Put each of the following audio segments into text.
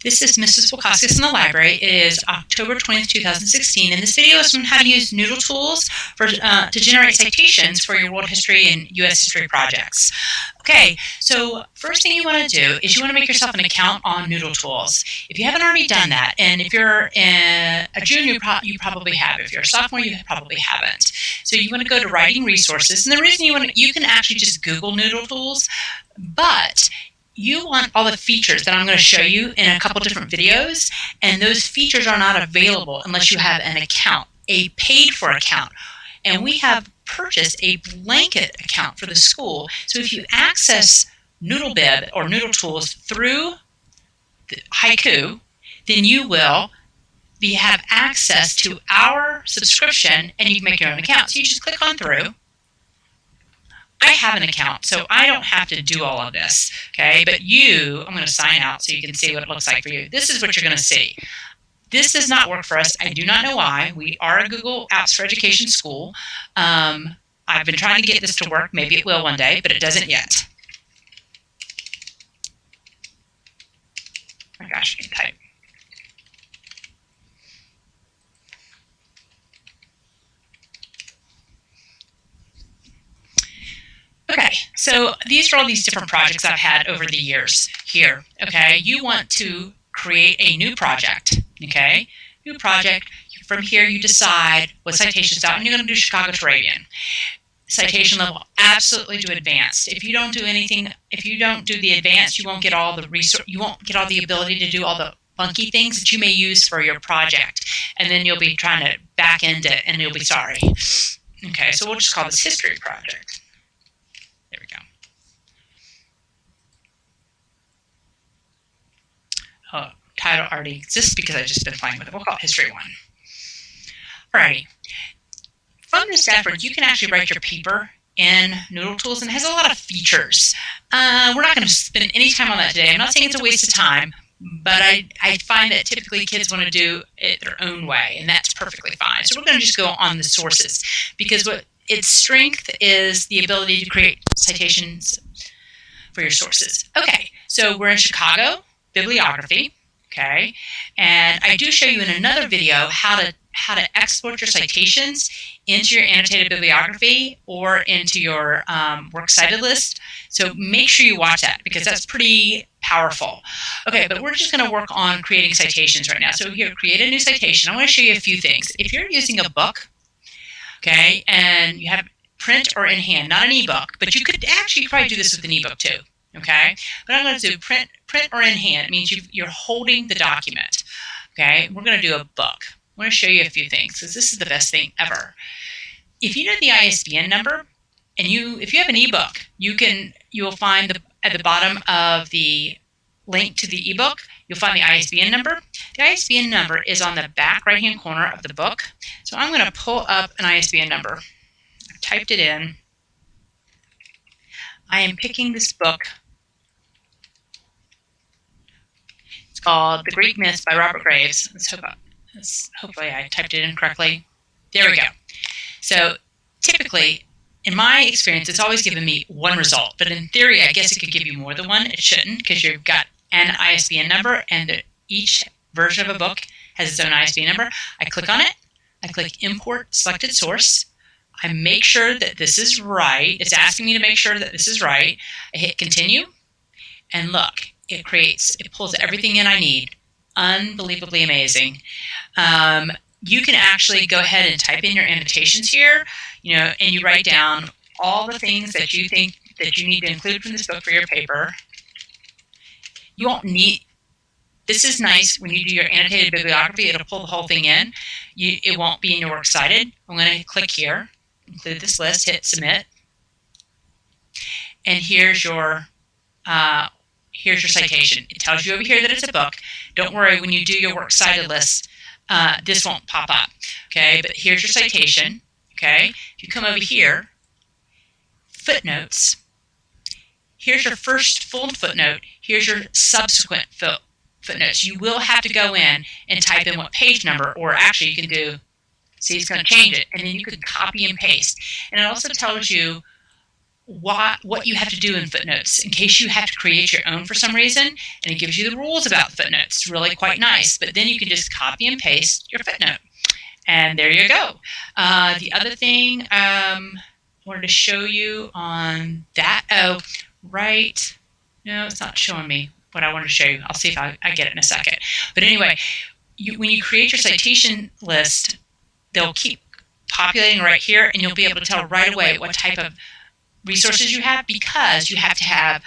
This is Mrs. Wilcoskis in the library. It is October 20th, 2016, and this video is on how to use NoodleTools to generate citations for your world history and U.S. history projects. Okay, so first thing you want to do is you want to make yourself an account on NoodleTools. If you haven't already done that, and if you're a junior, you probably have. If you're a sophomore, you probably haven't. So you want to go to Writing Resources, and the reason you can actually just Google NoodleTools, but you want all the features that I'm going to show you in a couple different videos, and those features are not available unless you have an account, a paid-for account. And we have purchased a blanket account for the school. So if you access NoodleBib or NoodleTools through the Haiku, then you will have access to our subscription, and you can make your own account. So you just click on through. I have an account, so I don't have to do all of this, okay? But I'm going to sign out so you can see what it looks like for you. This is what you're going to see. This does not work for us. I do not know why. We are a Google Apps for Education school. I've been trying to get this to work. Maybe it will one day, but it doesn't yet. Oh my gosh, I can type. Okay, so these are all these different projects I've had over the years here, okay? You want to create a new project, okay? New project. From here, you decide what citation style, and you're going to do Chicago Turabian. Citation level, absolutely do advanced. If you don't do anything, if you don't do the advanced, you won't get all the you won't get all the ability to do all the funky things that you may use for your project, and then you'll be trying to back end it, and you'll be sorry. Okay, so we'll just call this History Project. There we go. Title already exists because I've just been playing with it. We'll call it History 1. Alrighty. From this effort, you can actually write your paper in NoodleTools, and it has a lot of features. We're not going to spend any time on that today. I'm not saying it's a waste of time, but I find that typically kids want to do it their own way, and that's perfectly fine. So we're going to just go on the sources, because what its strength is the ability to create citations for your sources. Okay, so we're in Chicago, bibliography, okay, and I do show you in another video how to export your citations into your annotated bibliography or into your works cited list. So make sure you watch that, because that's pretty powerful. Okay, but we're just going to work on creating citations right now. So here, create a new citation. I want to show you a few things. If you're using a book, okay, and you have print or in hand, not an ebook, but you could actually probably do this with an ebook too, okay? But I'm going to do print or in hand. It means you're holding the document, okay? We're going to do a book. I want to show you a few things, because this is the best thing ever. If you know the ISBN number, and if you have an ebook, you'll find at the bottom of the link to the ebook, you'll find the ISBN number. The ISBN number is on the back right-hand corner of the book. So I'm going to pull up an ISBN number. I've typed it in. I am picking this book. It's called The Greek Myths by Robert Graves. Hopefully I typed it in correctly. There we go. So typically, in my experience, it's always given me one result. But in theory, I guess it could give you more than one. It shouldn't, because you've got an ISBN number, and each version of a book has its own ISBN number. I click on it. I click Import Selected Source. I make sure that this is right. It's asking me to make sure that this is right. I hit Continue, and look, it pulls everything in I need. Unbelievably amazing. You can actually go ahead and type in your annotations here, and you write down all the things that you think that you need to include from this book for your paper. You won't need. This is nice when you do your annotated bibliography. It'll pull the whole thing in. It won't be in your works cited. I'm going to click here, include this list, hit Submit, and here's your citation. It tells you over here that it's a book. Don't worry, when you do your works cited list, this won't pop up. Okay, but here's your citation. Okay, if you come over here, footnotes. Here's your first full footnote. Here's your subsequent footnotes. You will have to go in and type in what page number, or actually you can do, see, it's going to change it, and then you can copy and paste. And it also tells you what you have to do in footnotes in case you have to create your own for some reason, and it gives you the rules about footnotes. It's really quite nice. But then you can just copy and paste your footnote, and there you go. The other thing I wanted to show you on that. Oh, right. No, it's not showing me what I wanted to show you. I'll see if I get it in a second. But anyway, when you create your citation list, they'll keep populating right here, and you'll be able to tell right away what type of resources you have, because you have to have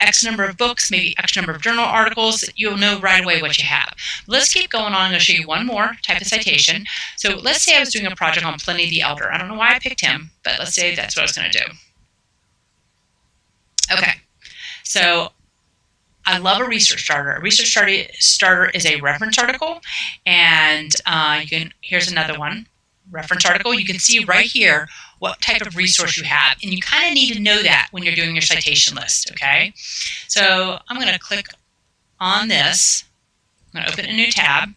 X number of books, maybe X number of journal articles. You'll know right away what you have. Let's keep going on. I'm going to show you one more type of citation. So let's say I was doing a project on Pliny the Elder. I don't know why I picked him, but let's say that's what I was going to do. Okay, so I love a research starter. A research starter is a reference article, and here's another one. Reference article. You can see right here what type of resource you have, and you kind of need to know that when you're doing your citation list. Okay, so I'm going to click on this. I'm going to open a new tab.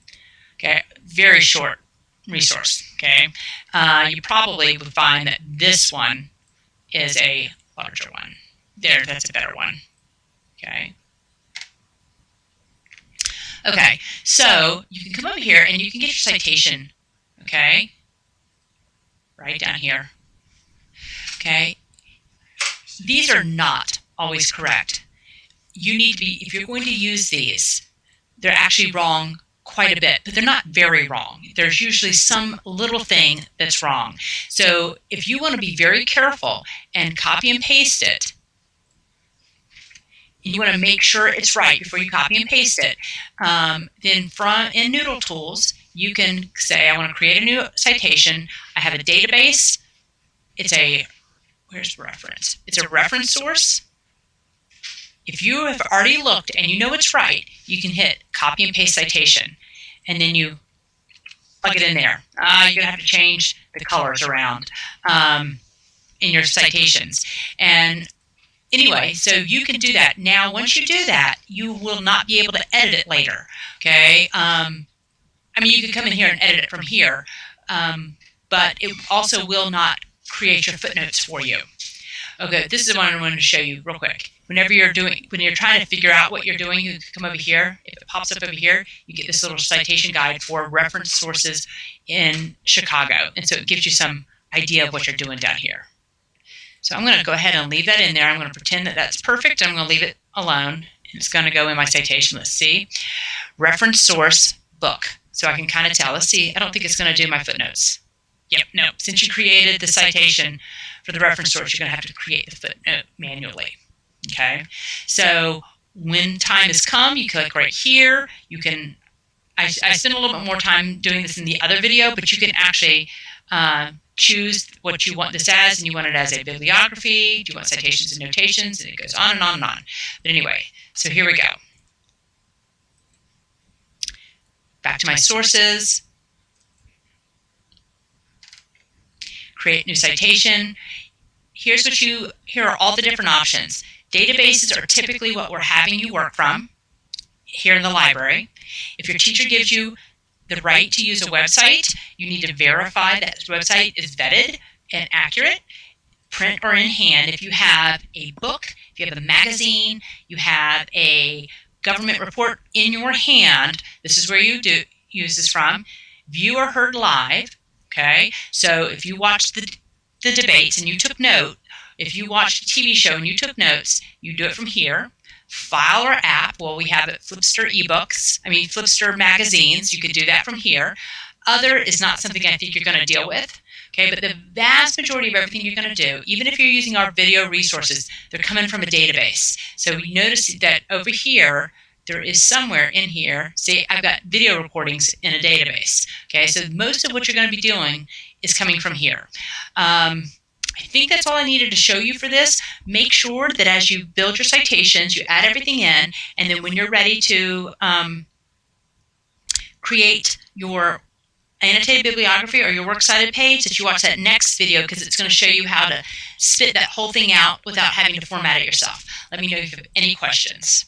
Okay, very short resource. Okay, you probably would find that this one is a larger one. There, that's a better one. Okay. Okay, so you can come over here and you can get your citation. Okay, right down here. Okay, these are not always correct. You need to be, if you're going to use these, they're actually wrong quite a bit, but they're not very wrong. There's usually some little thing that's wrong. So if you want to be very careful and copy and paste it, you want to make sure it's right before you copy and paste it. Then in NoodleTools, you can say, I want to create a new citation. I have a database. Where's the reference? It's a reference source. If you have already looked and you know it's right, you can hit copy and paste citation, and then you plug it in there. You're going to have to change the colors around in your citations. And anyway, so you can do that. Now, once you do that, you will not be able to edit it later. Okay? I mean, you can come in here and edit it from here, but it also will not create your footnotes for you. Okay, this is what I wanted to show you real quick. When you're trying to figure out what you're doing, you can come over here. If it pops up over here, you get this little citation guide for reference sources in Chicago. And so it gives you some idea of what you're doing down here. So I'm going to go ahead and leave that in there. I'm going to pretend that that's perfect. I'm going to leave it alone. It's going to go in my citation. Let's see. Reference source book. So I can kind of tell. Let's see. I don't think it's going to do my footnotes. Yep, no. Since you created the citation for the reference source, you're going to have to create the footnote manually. Okay? So when time has come, you click right here. You can, I spent a little bit more time doing this in the other video, but you can actually choose what you want this as, and you want it as a bibliography. Do you want citations and notations? And it goes on and on and on. But anyway, so here we go. Back to my sources. Create new citation. Here are all the different options. Databases are typically what we're having you work from here in the library. If your teacher gives you the right to use a website, you need to verify that the website is vetted and accurate, print or in hand. If you have a book, if you have a magazine, you have a government report in your hand, this is where you use this from. View or heard live. Okay, so if you watched the debates and you took note, if you watched a TV show and you took notes, you do it from here. File or app, well, we have it Flipster Flipster magazines. You could do that from here. Other is not something I think you're going to deal with. Okay, but the vast majority of everything you're going to do, even if you're using our video resources, they're coming from a database. So you notice that over here, there is somewhere in here, see, I've got video recordings in a database. Okay, so most of what you're going to be doing is coming from here. I think that's all I needed to show you for this. Make sure that as you build your citations, you add everything in, and then when you're ready to create your annotated bibliography or your works cited page, that you watch that next video, because it's going to show you how to spit that whole thing out without having to format it yourself. Let me know if you have any questions.